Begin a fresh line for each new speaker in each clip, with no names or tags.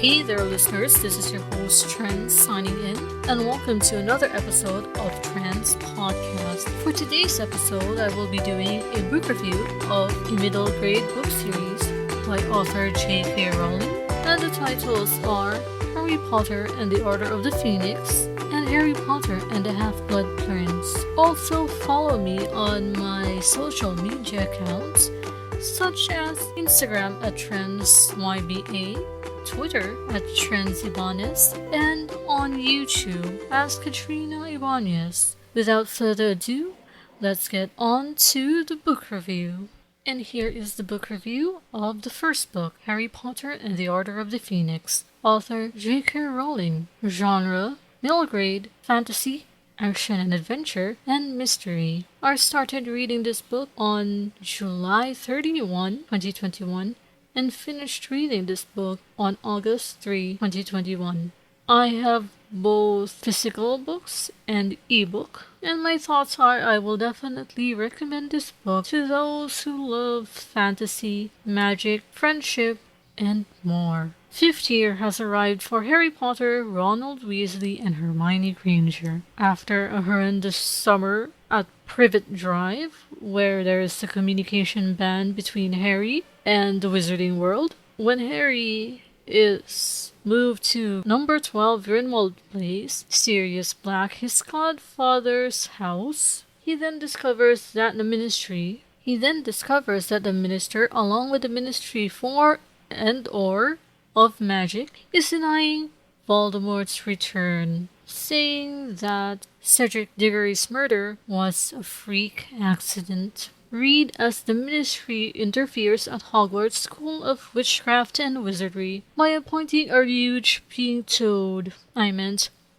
Hey there, listeners. This is your host, Trenz, signing in, and welcome to another episode of Trenz Podcast. For today's episode, I will be doing a book review of a middle grade book series by author J.K. Rowling, and the titles are Harry Potter and the Order of the Phoenix and Harry Potter and the Half-Blood Prince. Also, follow me on my social media accounts, such as Instagram at TrenzYBA, Twitter at Trenz Ibanez, and on YouTube as Katrina Ibanez. Without further ado, let's get on to the book review. And here is the book review of the first book, Harry Potter and the Order of the Phoenix. Author J.K. Rowling. Genre, middle grade, fantasy, action and adventure, and mystery. I started reading this book on July 31, 2021, and finished reading this book on August 3, 2021. I have both physical books and ebook, and my thoughts are I will definitely recommend this book to those who love fantasy, magic, friendship, and more. Fifth year has arrived for Harry Potter, Ronald Weasley, and Hermione Granger. After a horrendous summer at Privet Drive, where there is a communication ban between Harry and the Wizarding World, when Harry is moved to number 12 Grindelwald Place, Sirius Black, his godfather's house, he then discovers that the minister, along with the Ministry for and/or of Magic, is denying Voldemort's return, saying that Cedric Diggory's murder was a freak accident. Read as the Ministry interferes at Hogwarts School of Witchcraft and Wizardry by appointing a huge pink toad,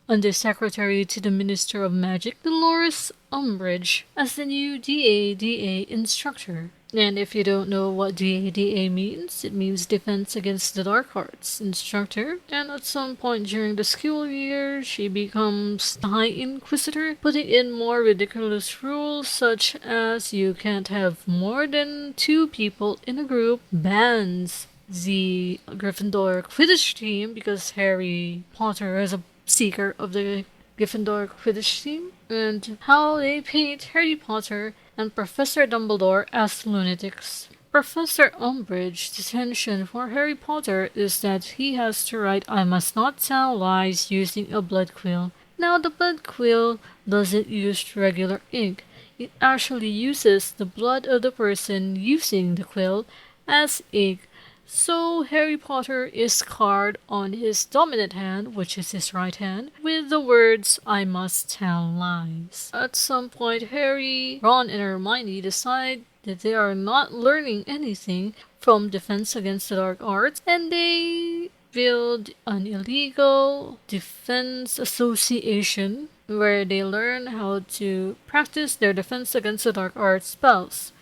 Undersecretary to the Minister of Magic, Dolores Umbridge, as the new DADA instructor. And if you don't know what DADA means, it means Defense Against the Dark Arts instructor. And at some point during the school year, she becomes the High Inquisitor, putting in more ridiculous rules such as you can't have more than 2 people in a group, bans the Gryffindor Quidditch team because Harry Potter is a seeker of the Gryffindor Quidditch team, and how they paint Harry Potter and Professor Dumbledore as lunatics. Professor Umbridge's detention for Harry Potter is that he has to write "I must not tell lies" using a blood quill. Now, the blood quill doesn't use regular ink. It actually uses the blood of the person using the quill as ink. So Harry Potter is scarred on his dominant hand, which is his right hand, with the words "I must tell lies." At some point, Harry, Ron, and Hermione decide that they are not learning anything from Defense Against the Dark Arts, and they build an illegal defense association where they learn how to practice their Defense Against the Dark Arts spells.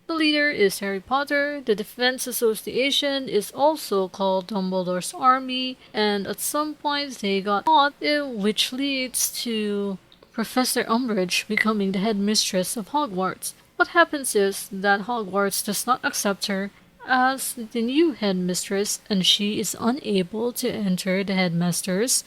The leader is Harry Potter. The Defense Association is also called Dumbledore's Army, and at some point they got caught, which leads to Professor Umbridge becoming the headmistress of Hogwarts. What happens is that Hogwarts does not accept her as the new headmistress, and she is unable to enter the headmasters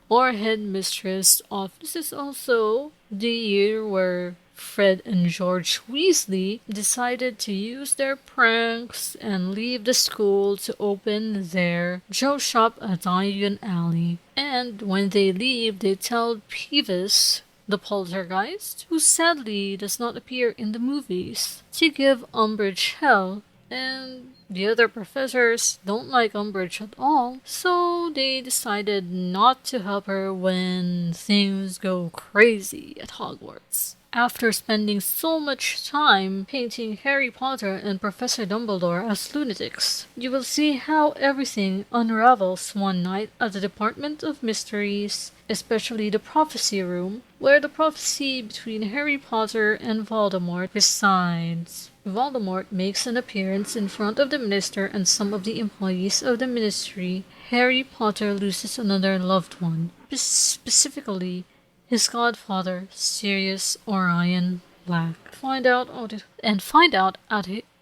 or headmistress office. This is also the year where Fred and George Weasley decided to use their pranks and leave the school to open their Joe shop at Diagon Alley. And when they leave, they tell Peeves, the poltergeist, who sadly does not appear in the movies, to give Umbridge hell. And the other professors don't like Umbridge at all, so they decided not to help her when things go crazy at Hogwarts. After spending so much time painting Harry Potter and Professor Dumbledore as lunatics, you will see how everything unravels one night at the Department of Mysteries, especially the Prophecy Room, where the prophecy between Harry Potter and Voldemort resides. Voldemort makes an appearance in front of the minister and some of the employees of the ministry. Harry Potter loses another loved one, specifically his godfather, Sirius Orion Black. Find out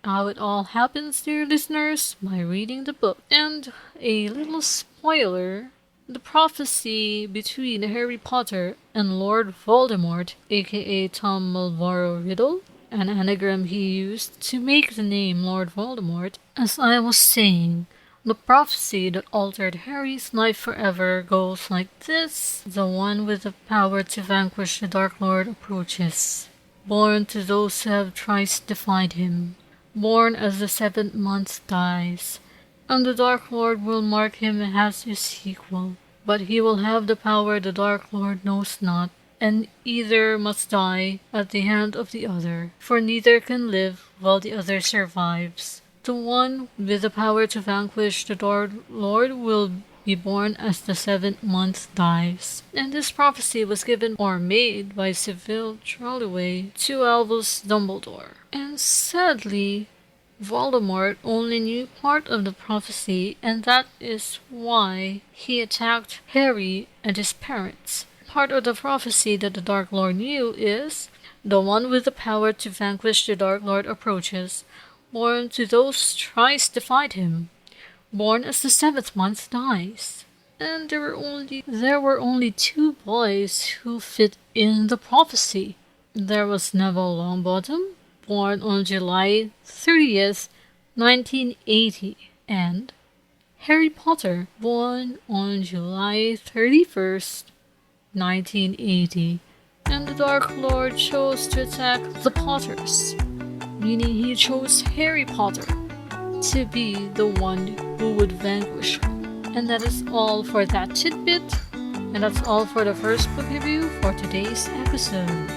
how it all happens, dear listeners, by reading the book. And a little spoiler, the prophecy between Harry Potter and Lord Voldemort, aka Tom Mulvaro Riddle, an anagram he used to make the name Lord Voldemort, as I was saying, the prophecy that altered Harry's life forever goes like this. The one with the power to vanquish the Dark Lord approaches. Born to those who have thrice defied him. Born as the 7th month dies. And the Dark Lord will mark him as his equal. But he will have the power the Dark Lord knows not, and either must die at the hand of the other, for neither can live while the other survives. The one with the power to vanquish the Dark Lord will be born as the 7th month dies. And this prophecy was given or made by Seville Trelawney to Albus Dumbledore. And sadly, Voldemort only knew part of the prophecy, and that is why he attacked Harry and his parents. Part of the prophecy that the Dark Lord knew is, the one with the power to vanquish the Dark Lord approaches, born to those thrice defied him, born as the 7th month dies. And there were only 2 boys who fit in the prophecy. There was Neville Longbottom, born on July 30th, 1980, and Harry Potter, born on July 31st, 1980. And the Dark Lord chose to attack the Potters, meaning he chose Harry Potter to be the one who would vanquish him. And that is all for that tidbit, and that's all for the first book review for today's episode.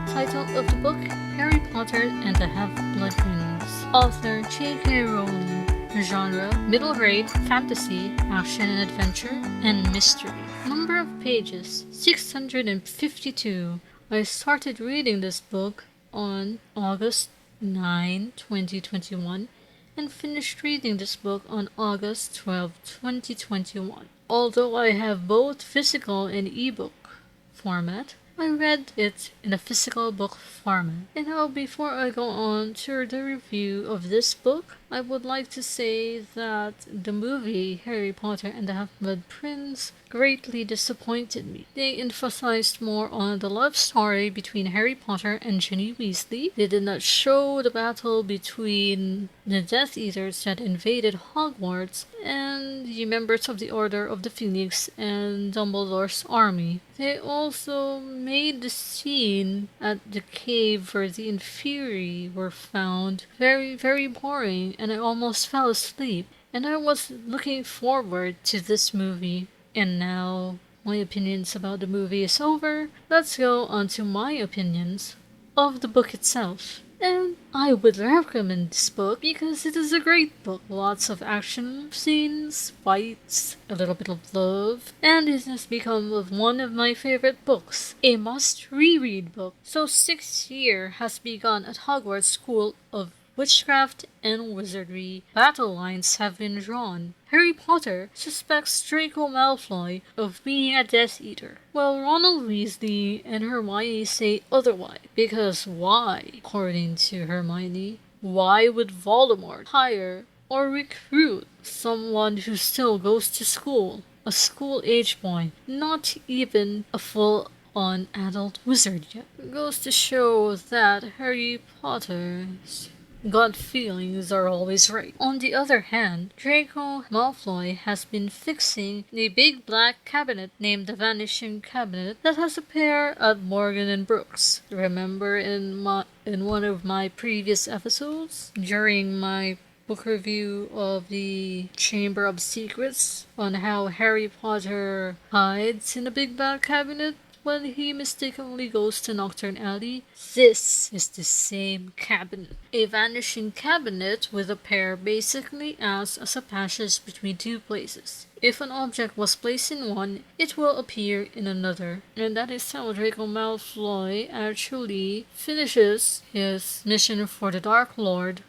Title of the book, Harry Potter and the Half-Blood Prince. Author J.K. Rowling. Genre, middle grade, fantasy, action and adventure, and mystery. Number of pages, 652. I started reading this book on August 9, 2021, and finished reading this book on August 12, 2021. Although I have both physical and ebook format, I read it in a physical book format. And now, before I go on to the review of this book, I would like to say that the movie Harry Potter and the Half-Blood Prince greatly disappointed me. They emphasized more on the love story between Harry Potter and Ginny Weasley. They did not show the battle between the Death Eaters that invaded Hogwarts and the members of the Order of the Phoenix and Dumbledore's army. They also made the scene at the cave where the Inferi were found very, very boring, and I almost fell asleep. And I was looking forward to this movie. And now, my opinions about the movie is over. Let's go on to my opinions of the book itself. And I would recommend this book because it is a great book. Lots of action scenes, fights, a little bit of love, and it has become one of my favorite books. A must reread book. So 6th year has begun at Hogwarts School of Witchcraft and Wizardry. Battle lines have been drawn. Harry Potter suspects Draco Malfoy of being a Death Eater, while Ronald Weasley and Hermione say otherwise. Because why? According to Hermione, why would Voldemort hire or recruit someone who still goes to school? A school-age boy, not even a full-on adult wizard yet. It goes to show that Harry Potter's gut feelings are always right. On the other hand, Draco Malfoy has been fixing a big black cabinet named the Vanishing Cabinet that has appeared at Morgan and Brooks. Remember in one of my previous episodes, during my book review of the Chamber of Secrets, on how Harry Potter hides in a big black cabinet when he mistakenly goes to Nocturne Alley? This is the same cabinet. A vanishing cabinet with a pair basically acts as a passage between two places. If an object was placed in one, it will appear in another. And that is how Draco Malfoy actually finishes his mission for the Dark Lord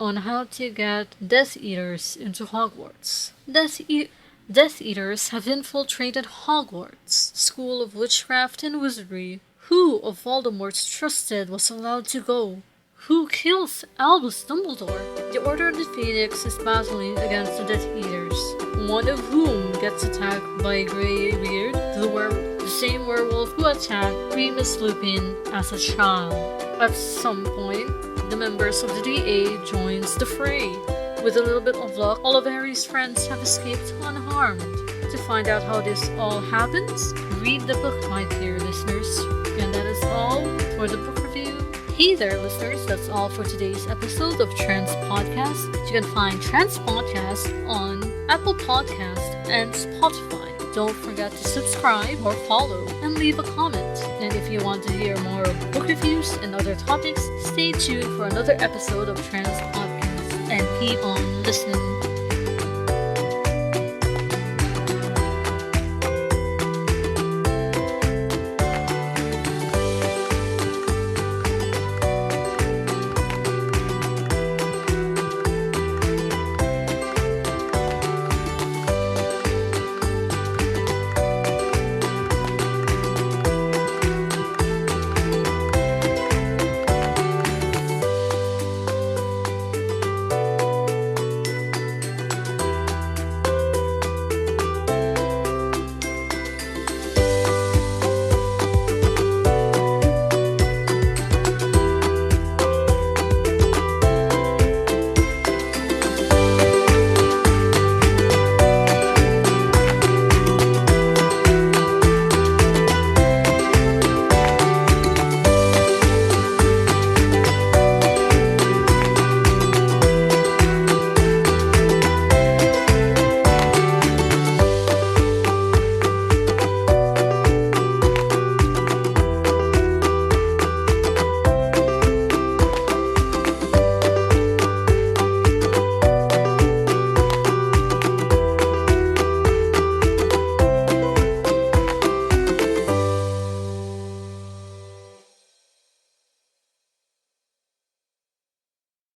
on how to get Death Eaters into Hogwarts. Death Eaters have infiltrated Hogwarts School of Witchcraft and Wizardry. Who of Voldemort's trusted was allowed to go? Who kills Albus Dumbledore? The Order of the Phoenix is battling against the Death Eaters, one of whom gets attacked by Greybeard, the same werewolf who attacked Remus Lupin as a child. At some point, the members of the DA joins the fray. With a little bit of luck, all of Harry's friends have escaped unharmed. To find out how this all happens, read the book, my dear listeners. And that is all for the book review. Hey there, listeners, that's all for today's episode of Trenz Podcast. You can find Trenz Podcast on Apple Podcast and Spotify. Don't forget to subscribe or follow and leave a comment. And if you want to hear more book reviews and other topics, stay tuned for another episode of Trenz Podcast. And keep on listening.